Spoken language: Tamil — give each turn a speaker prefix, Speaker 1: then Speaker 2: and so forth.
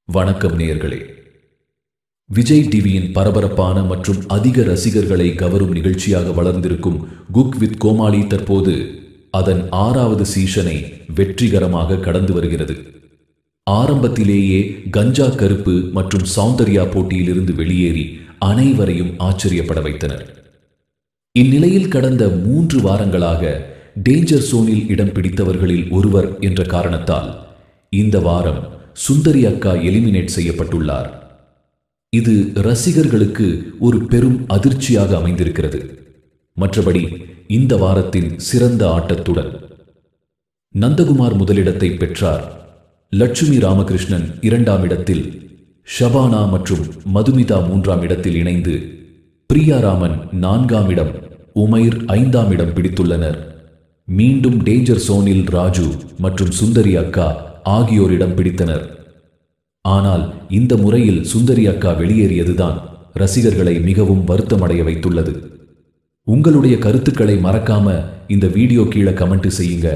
Speaker 1: வணக்கம் நேயர்களே. விஜய் டிவியின் பரபரப்பான மற்றும் அதிக ரசிகர்களை கவரும் நிகழ்ச்சியாக வளர்ந்திருக்கும் குக் வித் கோமாளி தற்போது அதன் 6வது சீசனை வெற்றிகரமாக கடந்து வருகிறது. ஆரம்பத்திலேயே கஞ்சா கருப்பு மற்றும் சௌந்தர்யா போட்டியிலிருந்து வெளியேறி அனைவரையும் ஆச்சரியப்பட வைத்தனர். இந்நிலையில் கடந்த 3 வாரங்களாக டேஞ்சர் சோனில் இடம் பிடித்தவர்களில் ஒருவர் என்ற காரணத்தால் இந்த வாரம் சுந்தரி அக்கா எலிமினேட் செய்யப்பட்டுள்ளார். இது ரசிகர்களுக்கு ஒரு பெரும் அதிர்ச்சியாக அமைந்திருக்கிறது. மற்றபடி இந்த வாரத்தின் சிறந்த ஆட்டத்துடன் நந்தகுமார் முதலிடத்தை பெற்றார். லட்சுமி ராமகிருஷ்ணன் 2ஆம் இடத்தில், ஷபானா மற்றும் மதுமிதா 3ஆம் இடத்தில் இணைந்து, பிரியா ராமன் 4ஆம் இடம், உமைர் 5ஆம் இடம் பிடித்துள்ளனர். மீண்டும் டேஞ்சர் சோனில் ராஜு மற்றும் சுந்தரி அக்கா ஆகியோர் இடம் பிடித்தனர். ஆனால் இந்த முறையில் சுந்தரி அக்கா வெளியேறியதுதான் ரசிகர்களை மிகவும் வருத்தமடைய வைத்துள்ளது. உங்களுடைய கருத்துக்களை மறக்காம இந்த வீடியோ கீழே கமெண்ட் செய்யுங்க.